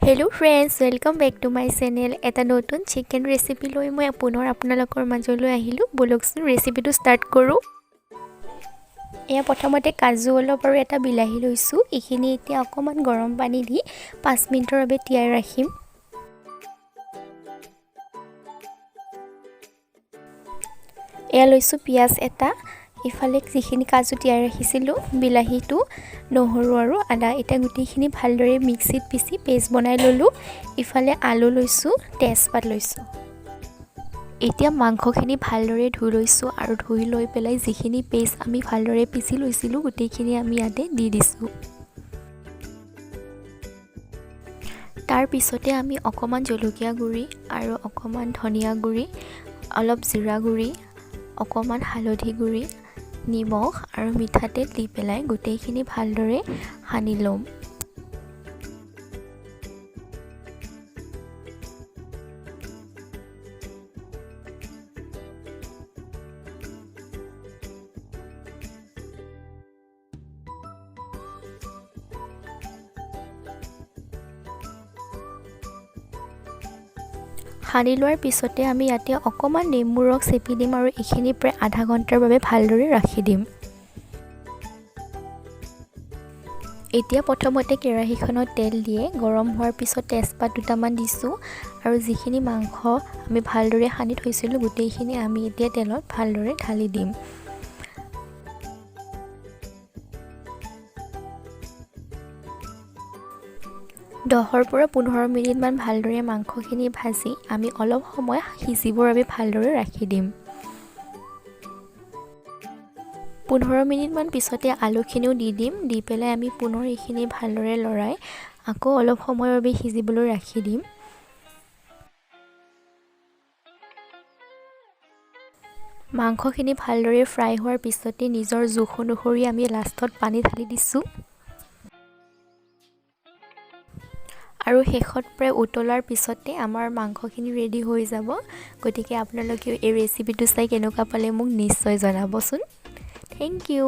Hello friends, welcome back to my channel. এটা নতুন chicken recipe লৈ মই পুনৰ আপোনালোকৰ মাজলৈ আহিলোঁ। বলকচোন ৰেচিপিটো ষ্টাৰ্ট কৰোঁ। এয়া প্ৰথমতে কাজু অলপ আৰু এটা বিলাহী লৈছোঁ। এইখিনি এতিয়া অকমান গৰম পানী দি 5 মিনিটৰ বাবে তিয়াই ৰাখিম। এয়া লৈছোঁ পিয়াজ এটা। ইফালে যিখিনি কাজু তিয়াই ৰাখিছিলোঁ বিলাহীটো নহৰু আৰু আদা এটা গুটিখিনি ভালদৰে মিক্সিত পিচি পেষ্ট বনাই ললোঁ। ইফালে আলু লৈছোঁ, তেজপাত লৈছোঁ। এতিয়া মাংসখিনি ভালদৰে ধুই লৈছোঁ আৰু ধুই লৈ পেলাই যিখিনি পেষ্ট আমি ভালদৰে পিচি লৈছিলোঁ গোটেইখিনি আমি ইয়াতে দি দিছোঁ। তাৰ পিছতে আমি অকমান জলকীয়া গুড়ি আৰু অকমান ধনিয়া গুড়ি, অলপ জিৰা গুড়ি, অকমান হালধি গুড়ি, নিমখ আৰু মিঠাতেল দি পেলাই গোটেইখিনি ভালদৰে সানি ল'ম। সানি লোৱাৰ পিছতে আমি ইয়াতে অকমান নেমু ৰস চেপি দিম আৰু এইখিনি প্ৰায় আধা ঘণ্টাৰ বাবে ভালদৰে ৰাখি দিম। এতিয়া প্ৰথমতে কেৰাহীখনত তেল দিয়ে গৰম হোৱাৰ পিছত তেজপাত দুটামান দিছোঁ আৰু যিখিনি মাংস আমি ভালদৰে সানি থৈছিলোঁ গোটেইখিনি আমি এতিয়া তেলত ভালদৰে ঢালি দিম। দহৰ পৰা 15 মিনিটমান ভালদৰে মাংসখিনি ভাজি আমি অলপ সময় সিজিবৰ বাবে ভালদৰে ৰাখি দিম। 15 মিনিটমান পিছতে আলুখিনিও দি দিম। দি পেলাই আমি পুনৰ এইখিনি ভালদৰে লৰাই আকৌ অলপ সময়ৰ বাবে সিজিবলৈ ৰাখি দিম। মাংসখিনি ভালদৰে ফ্ৰাই হোৱাৰ পিছতে নিজৰ জোখ অনুসৰি আমি লাষ্টত পানী ঢালি দিছোঁ। আৰু শেষত প্ৰায় উতলাৰ পিছতে আমাৰ মাংসখিনি ৰেডি হৈ যাব। গতিকে আপোনালোকেও এই ৰেচিপিটো চাই কেনেকুৱা পালে মোক নিশ্চয় জনাবচোন। Thank U.